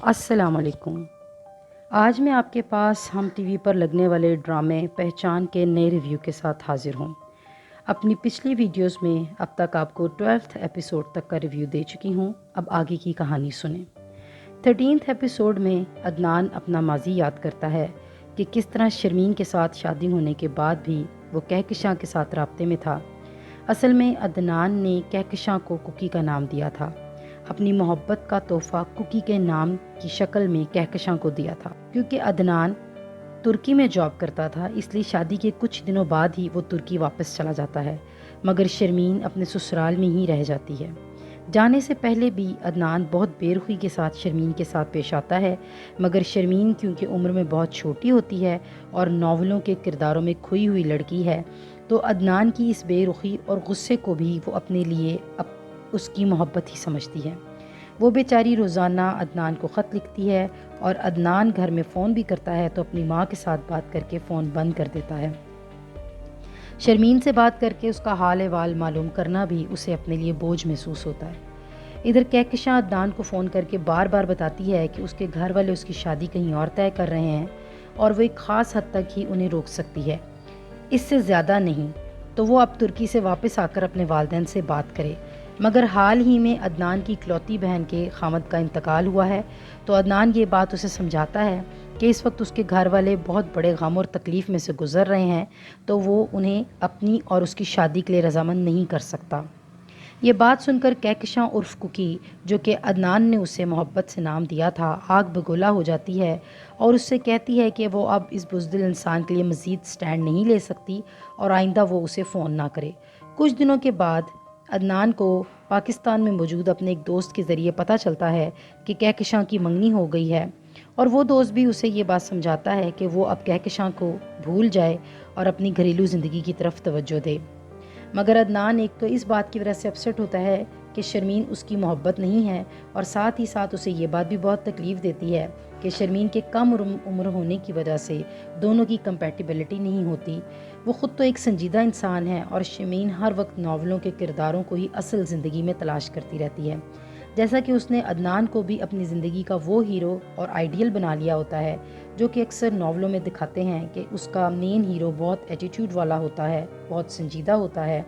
السلام علیکم۔ آج میں آپ کے پاس ہم ٹی وی پر لگنے والے ڈرامے پہچان کے نئے ریویو کے ساتھ حاضر ہوں۔ اپنی پچھلی ویڈیوز میں اب تک آپ کو 12 ایپیسوڈ تک کا ریویو دے چکی ہوں۔ اب آگے کی کہانی سنیں۔ 13 ایپیسوڈ میں عدنان اپنا ماضی یاد کرتا ہے کہ کس طرح شرمین کے ساتھ شادی ہونے کے بعد بھی وہ کہکشاں کے ساتھ رابطے میں تھا۔ اصل میں عدنان نے کہکشاں کو کوکی کا نام دیا تھا، اپنی محبت کا تحفہ کوکی کے نام کی شکل میں کہکشاں کو دیا تھا۔ کیونکہ عدنان ترکی میں جاب کرتا تھا، اس لیے شادی کے کچھ دنوں بعد ہی وہ ترکی واپس چلا جاتا ہے، مگر شرمین اپنے سسرال میں ہی رہ جاتی ہے۔ جانے سے پہلے بھی عدنان بہت بے رخی کے ساتھ شرمین کے ساتھ پیش آتا ہے، مگر شرمین کیونکہ عمر میں بہت چھوٹی ہوتی ہے اور ناولوں کے کرداروں میں کھوئی ہوئی لڑکی ہے، تو عدنان کی اس بے رخی اور غصے کو بھی وہ اپنے لیے اس کی محبت ہی سمجھتی ہے۔ وہ بیچاری روزانہ عدنان کو خط لکھتی ہے اور عدنان گھر میں فون بھی کرتا ہے تو اپنی ماں کے ساتھ بات کر کے فون بند کر دیتا ہے۔ شرمین سے بات کر کے اس کا حال احوال معلوم کرنا بھی اسے اپنے لیے بوجھ محسوس ہوتا ہے۔ ادھر کہکشاں عدنان کو فون کر کے بار بار بتاتی ہے کہ اس کے گھر والے اس کی شادی کہیں اور طے کر رہے ہیں اور وہ ایک خاص حد تک ہی انہیں روک سکتی ہے، اس سے زیادہ نہیں، تو وہ اب ترکی سے واپس آ کر اپنے والدین سے بات کرے۔ مگر حال ہی میں عدنان کی اکلوتی بہن کے خامد کا انتقال ہوا ہے، تو عدنان یہ بات اسے سمجھاتا ہے کہ اس وقت اس کے گھر والے بہت بڑے غم اور تکلیف میں سے گزر رہے ہیں، تو وہ انہیں اپنی اور اس کی شادی کے لیے رضامند نہیں کر سکتا۔ یہ بات سن کر کہکشاں عرف کوکی، جو کہ عدنان نے اسے محبت سے نام دیا تھا، آگ بگولا ہو جاتی ہے اور اس سے کہتی ہے کہ وہ اب اس بزدل انسان کے لیے مزید سٹینڈ نہیں لے سکتی اور آئندہ وہ اسے فون نہ کرے۔ کچھ دنوں کے بعد عدنان کو پاکستان میں موجود اپنے ایک دوست کے ذریعے پتہ چلتا ہے کہ کہکشاں کی منگنی ہو گئی ہے، اور وہ دوست بھی اسے یہ بات سمجھاتا ہے کہ وہ اب کہکشاں کو بھول جائے اور اپنی گھریلو زندگی کی طرف توجہ دے۔ مگر عدنان ایک تو اس بات کی وجہ سے اپسٹ ہوتا ہے کہ شرمین اس کی محبت نہیں ہے، اور ساتھ ہی ساتھ اسے یہ بات بھی بہت تکلیف دیتی ہے کہ شرمین کے کم عمر ہونے کی وجہ سے دونوں کی کمپیٹیبلٹی نہیں ہوتی۔ وہ خود تو ایک سنجیدہ انسان ہے اور شرمین ہر وقت ناولوں کے کرداروں کو ہی اصل زندگی میں تلاش کرتی رہتی ہے، جیسا کہ اس نے عدنان کو بھی اپنی زندگی کا وہ ہیرو اور آئیڈیل بنا لیا ہوتا ہے جو کہ اکثر ناولوں میں دکھاتے ہیں کہ اس کا مین ہیرو بہت ایٹیٹیوڈ والا ہوتا ہے، بہت سنجیدہ ہوتا ہے،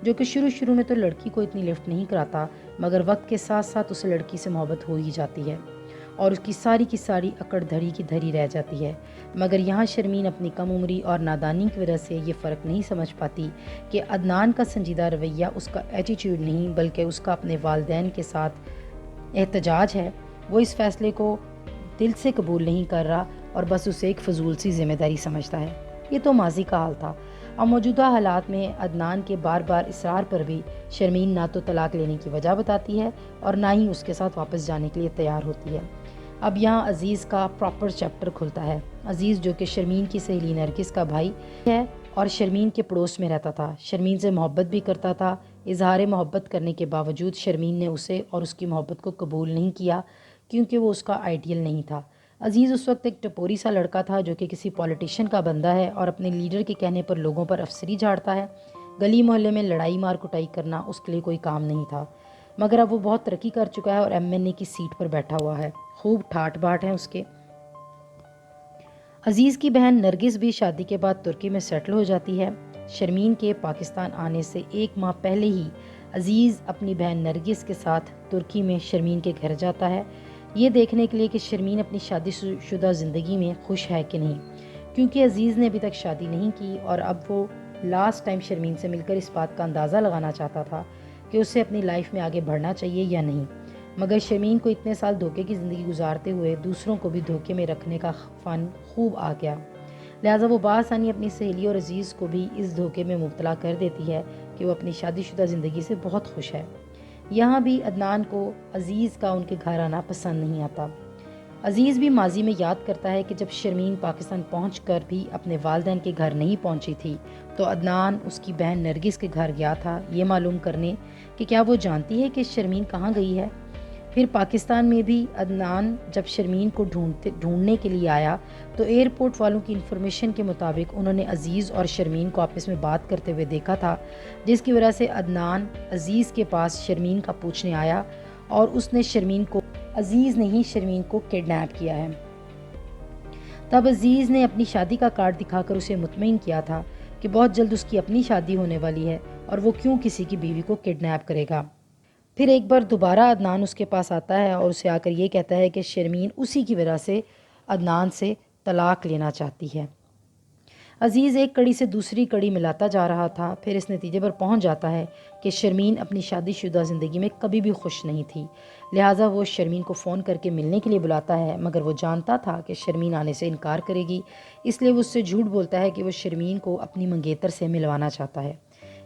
جو کہ شروع میں تو لڑکی کو اتنی لفٹ نہیں کراتا، مگر وقت کے ساتھ ساتھ اسے لڑکی سے محبت ہو ہی جاتی ہے اور اس کی ساری اکڑ دھڑی کی دھری رہ جاتی ہے۔ مگر یہاں شرمین اپنی کم عمری اور نادانی کی وجہ سے یہ فرق نہیں سمجھ پاتی کہ عدنان کا سنجیدہ رویہ اس کا ایٹیٹیوڈ نہیں بلکہ اس کا اپنے والدین کے ساتھ احتجاج ہے۔ وہ اس فیصلے کو دل سے قبول نہیں کر رہا اور بس اسے ایک فضول سی ذمہ داری سمجھتا ہے۔ یہ تو ماضی کا حال تھا، اور موجودہ حالات میں عدنان کے بار اصرار پر بھی شرمین نہ تو طلاق لینے کی وجہ بتاتی ہے اور نہ ہی اس کے ساتھ واپس جانے کے لیے تیار ہوتی ہے۔ اب یہاں عزیز کا پراپر چیپٹر کھلتا ہے۔ عزیز، جو کہ شرمین کی سہیلی نرگس کا بھائی ہے اور شرمین کے پڑوس میں رہتا تھا، شرمین سے محبت بھی کرتا تھا۔ اظہار محبت کرنے کے باوجود شرمین نے اسے اور اس کی محبت کو قبول نہیں کیا کیونکہ وہ اس کا آئیڈیل نہیں تھا۔ عزیز اس وقت ایک ٹپوری سا لڑکا تھا جو کہ کسی پولیٹیشین کا بندہ ہے اور اپنے لیڈر کے کہنے پر لوگوں پر افسری جھاڑتا ہے۔ گلی محلے میں لڑائی مار کٹائی کرنا اس کے لیے کوئی کام نہیں تھا، مگر اب وہ بہت ترقی کر چکا ہے اور MNA کی سیٹ پر بیٹھا ہوا ہے، خوب ٹھاٹ باٹ ہیں اس کے۔ عزیز کی بہن نرگس بھی شادی کے بعد ترکی میں سیٹل ہو جاتی ہے۔ شرمین کے پاکستان آنے سے 1 ماہ پہلے ہی عزیز اپنی بہن نرگس کے ساتھ ترکی میں شرمین کے گھر جاتا ہے، یہ دیکھنے کے لیے کہ شرمین اپنی شادی شدہ زندگی میں خوش ہے کہ نہیں، کیونکہ عزیز نے ابھی تک شادی نہیں کی اور اب وہ لاسٹ ٹائم شرمین سے مل کر اس بات کا اندازہ لگانا چاہتا تھا کہ اسے اپنی لائف میں آگے بڑھنا چاہیے یا نہیں۔ مگر شرمین کو اتنے سال دھوکے کی زندگی گزارتے ہوئے دوسروں کو بھی دھوکے میں رکھنے کا فن خوب آ گیا، لہٰذا وہ بآسانی اپنی سہیلی اور عزیز کو بھی اس دھوکے میں مبتلا کر دیتی ہے کہ وہ اپنی شادی شدہ زندگی سے بہت خوش ہے۔ یہاں بھی عدنان کو عزیز کا ان کے گھر آنا پسند نہیں آتا۔ عزیز بھی ماضی میں یاد کرتا ہے کہ جب شرمین پاکستان پہنچ کر بھی اپنے والدین کے گھر نہیں پہنچی تھی تو عدنان اس کی بہن نرگس کے گھر گیا تھا یہ معلوم کرنے کہ کیا وہ جانتی ہے کہ شرمین کہاں گئی ہے۔ پھر پاکستان میں بھی عدنان جب شرمین کو ڈھونڈنے کے لیے آیا تو ایئرپورٹ والوں کی انفارمیشن کے مطابق انہوں نے عزیز اور شرمین کو آپس میں بات کرتے ہوئے دیکھا تھا، جس کی وجہ سے عدنان عزیز کے پاس شرمین کا پوچھنے آیا اور اس نے شرمین کو عزیز نے ہی شرمین کو کڈنیپ کیا ہے۔ تب عزیز نے اپنی شادی کا کارڈ دکھا کر اسے مطمئن کیا تھا کہ بہت جلد اس کی اپنی شادی ہونے والی ہے اور وہ کیوں کسی کی بیوی کو کڈنیپ کرے گا۔ پھر ایک بار دوبارہ عدنان اس کے پاس آتا ہے اور اسے آ کر یہ کہتا ہے کہ شرمین اسی کی وجہ سے عدنان سے طلاق لینا چاہتی ہے۔ عزیز ایک کڑی سے دوسری کڑی ملاتا جا رہا تھا، پھر اس نتیجے پر پہنچ جاتا ہے کہ شرمین اپنی شادی شدہ زندگی میں کبھی بھی خوش نہیں تھی، لہٰذا وہ شرمین کو فون کر کے ملنے کے لیے بلاتا ہے، مگر وہ جانتا تھا کہ شرمین آنے سے انکار کرے گی، اس لیے وہ اس سے جھوٹ بولتا ہے کہ وہ شرمین کو اپنی منگیتر سے ملوانا چاہتا ہے۔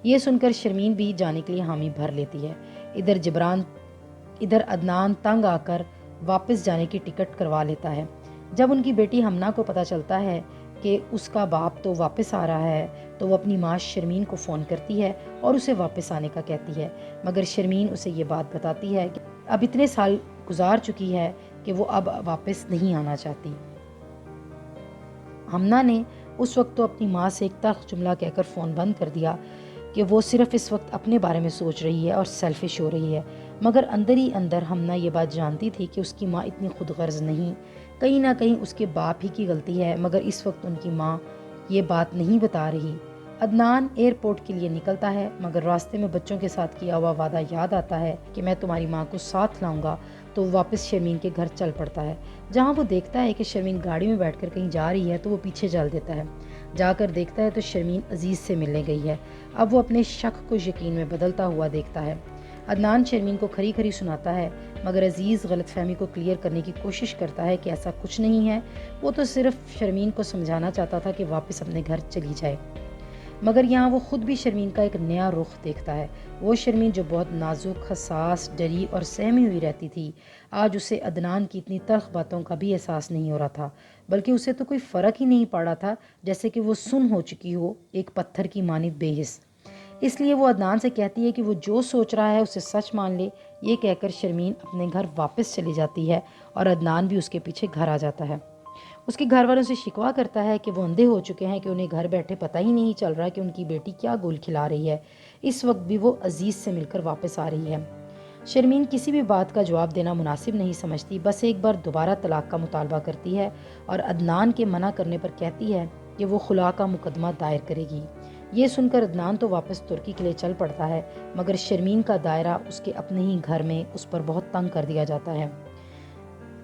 یہ سن کر شرمین بھی جانے کے لیے حامی بھر لیتی ہے۔ ادھر عدنان تنگ آ کر واپس جانے کی ٹکٹ کروا لیتا ہے۔ جب ان کی بیٹی ہمنا کو پتہ چلتا ہے کہ اس کا باپ تو واپس آ رہا ہے تو وہ اپنی ماں شرمین کو فون کرتی ہے اور اسے واپس آنے کا کہتی ہے، مگر شرمین اسے یہ بات بتاتی ہے کہ اب اتنے سال گزار چکی ہے کہ وہ اب واپس نہیں آنا چاہتی۔ ہمنا نے اس وقت تو اپنی ماں سے ایک تلخ جملہ کہہ کر فون بند کر دیا کہ وہ صرف اس وقت اپنے بارے میں سوچ رہی ہے اور سیلفش ہو رہی ہے، مگر اندر ہی اندر ہمنا یہ بات جانتی تھی کہ اس کی ماں اتنی خود غرض نہیں، کہیں نہ کہیں اس کے باپ ہی کی غلطی ہے، مگر اس وقت ان کی ماں یہ بات نہیں بتا رہی۔ عدنان ایئرپورٹ کے لیے نکلتا ہے، مگر راستے میں بچوں کے ساتھ کیا ہوا وعدہ یاد آتا ہے کہ میں تمہاری ماں کو ساتھ لاؤں گا، تو وہ واپس شرمین کے گھر چل پڑتا ہے۔ جہاں وہ دیکھتا ہے کہ شرمین گاڑی میں بیٹھ کر کہیں جا رہی ہے تو وہ پیچھے چل دیتا ہے۔ جا کر دیکھتا ہے تو شرمین عزیز سے ملنے گئی ہے۔ اب وہ اپنے شک کو یقین میں بدلتا ہوا دیکھتا ہے۔ عدنان شرمین کو کھری کھری سناتا ہے، مگر عزیز غلط فہمی کو کلیئر کرنے کی کوشش کرتا ہے کہ ایسا کچھ نہیں ہے، وہ تو صرف شرمین کو سمجھانا چاہتا تھا کہ واپس اپنے گھر چلی جائے۔ مگر یہاں وہ خود بھی شرمین کا ایک نیا رخ دیکھتا ہے۔ وہ شرمین جو بہت نازک، حساس، ڈری اور سہمی ہوئی رہتی تھی، آج اسے عدنان کی اتنی تلخ باتوں کا بھی احساس نہیں ہو رہا تھا، بلکہ اسے تو کوئی فرق ہی نہیں پڑ رہا تھا، جیسے کہ وہ سن ہو چکی ہو، ایک پتھر کی مانند بے حس۔ اس لیے وہ عدنان سے کہتی ہے کہ وہ جو سوچ رہا ہے اسے سچ مان لے۔ یہ کہہ کر شرمین اپنے گھر واپس چلی جاتی ہے اور عدنان بھی اس کے پیچھے گھر آ جاتا ہے۔ اس کے گھر والوں سے شکوہ کرتا ہے کہ وہ اندھے ہو چکے ہیں کہ انہیں گھر بیٹھے پتہ ہی نہیں چل رہا کہ ان کی بیٹی کیا گول کھلا رہی ہے۔ اس وقت بھی وہ عزیز سے مل کر واپس آ رہی ہے۔ شرمین کسی بھی بات کا جواب دینا مناسب نہیں سمجھتی، بس ایک بار دوبارہ طلاق کا مطالبہ کرتی ہے اور عدنان کے منع کرنے پر کہتی ہے کہ وہ خلا کا مقدمہ دائر کرے گی۔ یہ سن کر عدنان تو واپس ترکی کے لیے چل پڑتا ہے، مگر شرمین کا دائرہ اس کے اپنے ہی گھر میں اس پر بہت تنگ کر دیا جاتا ہے۔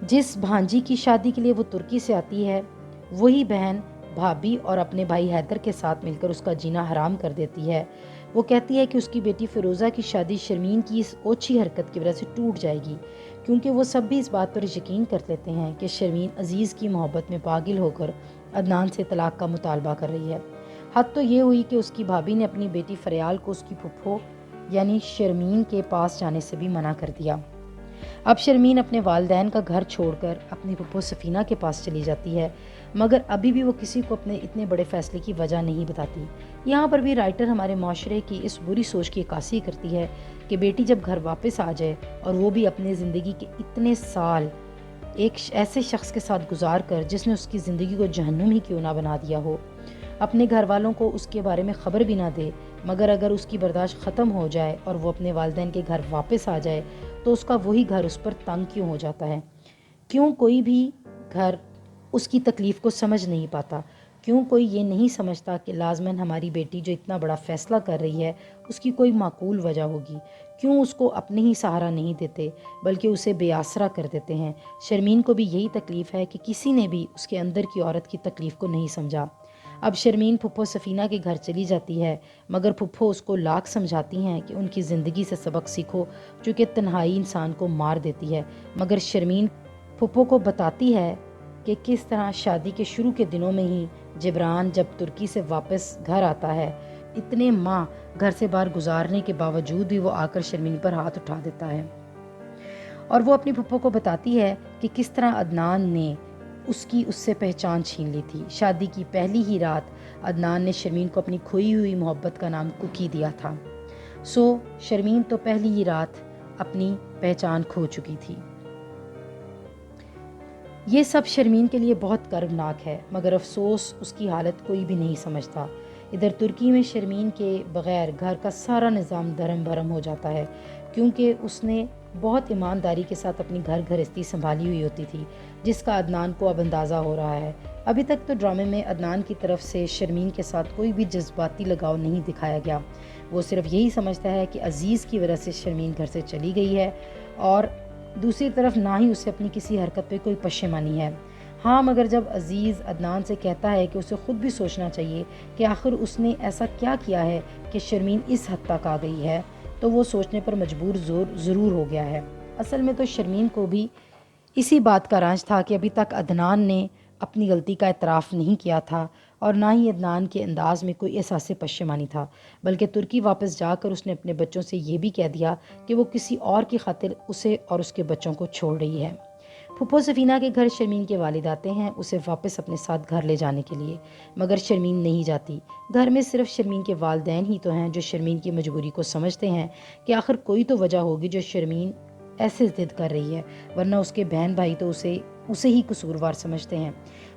جس بھانجی کی شادی کے لیے وہ ترکی سے آتی ہے، وہی بہن بھابھی اور اپنے بھائی حیدر کے ساتھ مل کر اس کا جینا حرام کر دیتی ہے۔ وہ کہتی ہے کہ اس کی بیٹی فیروزہ کی شادی شرمین کی اس اوچھی حرکت کی وجہ سے ٹوٹ جائے گی، کیونکہ وہ سب بھی اس بات پر یقین کر لیتے ہیں کہ شرمین عزیز کی محبت میں پاگل ہو کر عدنان سے طلاق کا مطالبہ کر رہی ہے۔ حد تو یہ ہوئی کہ اس کی بھابھی نے اپنی بیٹی فریال کو اس کی پھپھو یعنی شرمین کے پاس جانے سے بھی منع کر دیا۔ اب شرمین اپنے والدین کا گھر چھوڑ کر اپنی پھپھو سفینہ کے پاس چلی جاتی ہے، مگر ابھی بھی وہ کسی کو اپنے اتنے بڑے فیصلے کی وجہ نہیں بتاتی۔ یہاں پر بھی رائٹر ہمارے معاشرے کی اس بری سوچ کی عکاسی کرتی ہے کہ بیٹی جب گھر واپس آ جائے اور وہ بھی اپنے زندگی کے اتنے سال ایک ایسے شخص کے ساتھ گزار کر جس نے اس کی زندگی کو جہنم ہی کیوں نہ بنا دیا ہو، اپنے گھر والوں کو اس کے بارے میں خبر بھی نہ دے، مگر اگر اس کی برداشت ختم ہو جائے اور وہ اپنے والدین کے گھر واپس آ جائے تو اس کا وہی گھر اس پر تنگ کیوں ہو جاتا ہے؟ کیوں کوئی بھی گھر اس کی تکلیف کو سمجھ نہیں پاتا؟ کیوں کوئی یہ نہیں سمجھتا کہ لازماً ہماری بیٹی جو اتنا بڑا فیصلہ کر رہی ہے اس کی کوئی معقول وجہ ہوگی؟ کیوں اس کو اپنے ہی سہارا نہیں دیتے بلکہ اسے بے آسرا کر دیتے ہیں؟ شرمین کو بھی یہی تکلیف ہے کہ کسی نے بھی اس کے اندر کی عورت کی تکلیف کو نہیں سمجھا۔ اب شرمین پھپھو سفینہ کے گھر چلی جاتی ہے، مگر پھپھو اس کو لاکھ سمجھاتی ہیں کہ ان کی زندگی سے سبق سیکھو، چونکہ تنہائی انسان کو مار دیتی ہے، مگر شرمین پھپھو کو بتاتی ہے کہ کس طرح شادی کے شروع کے دنوں میں ہی جبران جب ترکی سے واپس گھر آتا ہے، اتنے ماہ گھر سے باہر گزارنے کے باوجود بھی وہ آ کر شرمین پر ہاتھ اٹھا دیتا ہے، اور وہ اپنی پھپھو کو بتاتی ہے کہ کس طرح عدنان نے اس سے پہچان چھین لی تھی۔ شادی کی پہلی ہی رات عدنان نے شرمین کو اپنی کھوئی ہوئی محبت کا نام کوکی دیا تھا۔ شرمین تو پہلی ہی رات اپنی پہچان کھو چکی تھی۔ یہ سب شرمین کے لیے بہت کربناک ہے، مگر افسوس اس کی حالت کوئی بھی نہیں سمجھتا۔ ادھر ترکی میں شرمین کے بغیر گھر کا سارا نظام دھرم بھرم ہو جاتا ہے، کیونکہ اس نے بہت ایمانداری کے ساتھ اپنی گھر گھرستی سنبھالی ہوئی ہوتی تھی، جس کا عدنان کو اب اندازہ ہو رہا ہے۔ ابھی تک تو ڈرامے میں عدنان کی طرف سے شرمین کے ساتھ کوئی بھی جذباتی لگاؤ نہیں دکھایا گیا۔ وہ صرف یہی سمجھتا ہے کہ عزیز کی وجہ سے شرمین گھر سے چلی گئی ہے، اور دوسری طرف نہ ہی اسے اپنی کسی حرکت پہ کوئی پشیمانی ہے۔ ہاں، مگر جب عزیز عدنان سے کہتا ہے کہ اسے خود بھی سوچنا چاہیے کہ آخر اس نے ایسا کیا کیا ہے کہ شرمین اس حد تک آ گئی ہے، تو وہ سوچنے پر مجبور ضرور ہو گیا ہے۔ اصل میں تو شرمین کو بھی اسی بات کا رانج تھا کہ ابھی تک عدنان نے اپنی غلطی کا اعتراف نہیں کیا تھا، اور نہ ہی عدنان کے انداز میں کوئی احساس پشیمانی تھا، بلکہ ترکی واپس جا کر اس نے اپنے بچوں سے یہ بھی کہہ دیا کہ وہ کسی اور کی خاطر اسے اور اس کے بچوں کو چھوڑ رہی ہے۔ پھپھو سفینہ کے گھر شرمین کے والد آتے ہیں اسے واپس اپنے ساتھ گھر لے جانے کے لیے، مگر شرمین نہیں جاتی۔ گھر میں صرف شرمین کے والدین ہی تو ہیں جو شرمین کی مجبوری کو سمجھتے ہیں کہ آخر کوئی تو وجہ ہوگی جو شرمین ایسے ضد کر رہی ہے، ورنہ اس کے بہن بھائی تو اسے ہی قصوروار سمجھتے ہیں۔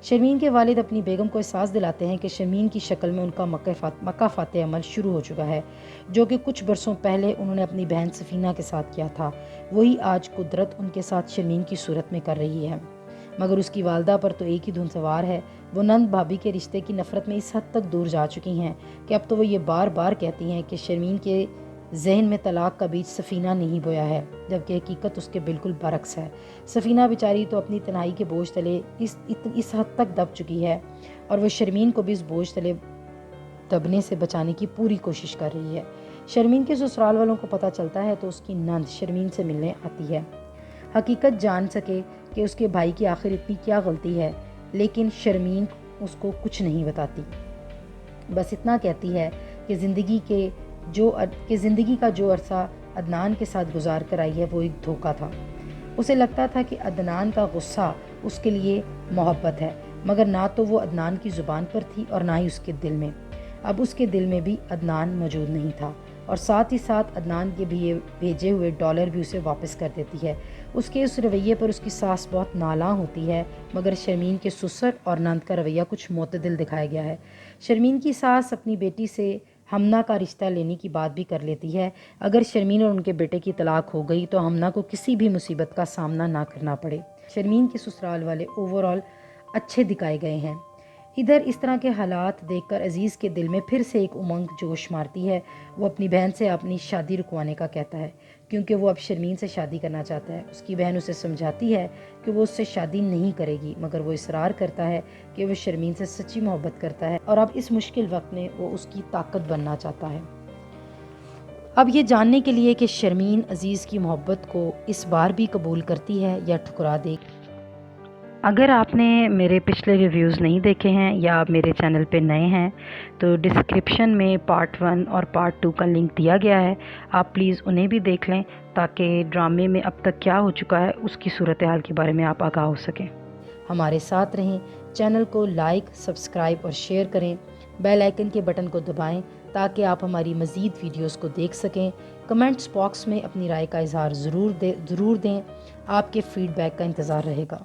شرمین کے والد اپنی بیگم کو احساس دلاتے ہیں کہ شرمین کی شکل میں ان کا مکہ فاتح عمل شروع ہو چکا ہے، جو کہ کچھ برسوں پہلے انہوں نے اپنی بہن سفینہ کے ساتھ کیا تھا، وہی آج قدرت ان کے ساتھ شرمین کی صورت میں کر رہی ہے۔ مگر اس کی والدہ پر تو ایک ہی دھن سوار ہے۔ وہ نند بھابھی کے رشتے کی نفرت میں اس حد تک دور جا چکی ہیں کہ اب تو وہ یہ بار بار کہتی ہیں کہ شرمین کے ذہن میں طلاق کا بیج سفینہ نہیں بویا ہے، جبکہ حقیقت اس کے بالکل برعکس ہے۔ سفینہ بیچاری تو اپنی تنہائی کے بوجھ تلے اس حد تک دب چکی ہے، اور وہ شرمین کو بھی اس بوجھ تلے دبنے سے بچانے کی پوری کوشش کر رہی ہے۔ شرمین کے سسرال والوں کو پتہ چلتا ہے تو اس کی نند شرمین سے ملنے آتی ہے، حقیقت جان سکے کہ اس کے بھائی کی آخر اتنی کیا غلطی ہے، لیکن شرمین اس کو کچھ نہیں بتاتی، بس اتنا کہتی ہے کہ زندگی کا جو عرصہ عدنان کے ساتھ گزار کر آئی ہے وہ ایک دھوکہ تھا۔ اسے لگتا تھا کہ عدنان کا غصہ اس کے لیے محبت ہے، مگر نہ تو وہ عدنان کی زبان پر تھی اور نہ ہی اس کے دل میں۔ اب اس کے دل میں بھی عدنان موجود نہیں تھا، اور ساتھ ہی ساتھ عدنان کے بھیجے ہوئے ڈالر بھی اسے واپس کر دیتی ہے۔ اس کے اس رویے پر اس کی ساس بہت نالاں ہوتی ہے، مگر شرمین کے سسر اور نند کا رویہ کچھ معتدل دکھایا گیا ہے۔ شرمین کی ساس اپنی بیٹی سے ہمنہ کا رشتہ لینے کی بات بھی کر لیتی ہے، اگر شرمین اور ان کے بیٹے کی طلاق ہو گئی تو ہمنہ کو کسی بھی مصیبت کا سامنا نہ کرنا پڑے۔ شرمین کے سسرال والے اوورآل اچھے دکھائے گئے ہیں۔ ادھر اس طرح کے حالات دیکھ کر عزیز کے دل میں پھر سے ایک امنگ جوش مارتی ہے۔ وہ اپنی بہن سے اپنی شادی رکوانے کا کہتا ہے، کیونکہ وہ اب شرمین سے شادی کرنا چاہتا ہے۔ اس کی بہن اسے سمجھاتی ہے کہ وہ اس سے شادی نہیں کرے گی، مگر وہ اصرار کرتا ہے کہ وہ شرمین سے سچی محبت کرتا ہے، اور اب اس مشکل وقت میں وہ اس کی طاقت بننا چاہتا ہے۔ اب یہ جاننے کے لیے کہ شرمین عزیز کی محبت کو اس بار بھی قبول کرتی ہے یا ٹھکرا دے گی۔ اگر آپ نے میرے پچھلے ریویوز نہیں دیکھے ہیں یا آپ میرے چینل پہ نئے ہیں تو ڈسکرپشن میں پارٹ 1 اور پارٹ 2 کا لنک دیا گیا ہے، آپ پلیز انہیں بھی دیکھ لیں تاکہ ڈرامے میں اب تک کیا ہو چکا ہے اس کی صورتحال کے بارے میں آپ آگاہ ہو سکیں۔ ہمارے ساتھ رہیں، چینل کو لائک، سبسکرائب اور شیئر کریں، بیل آئیکن کے بٹن کو دبائیں تاکہ آپ ہماری مزید ویڈیوز کو دیکھ سکیں۔ کمنٹس باکس میں اپنی رائے کا اظہار ضرور دیں۔ آپ کے فیڈ بیک کا انتظار رہے گا۔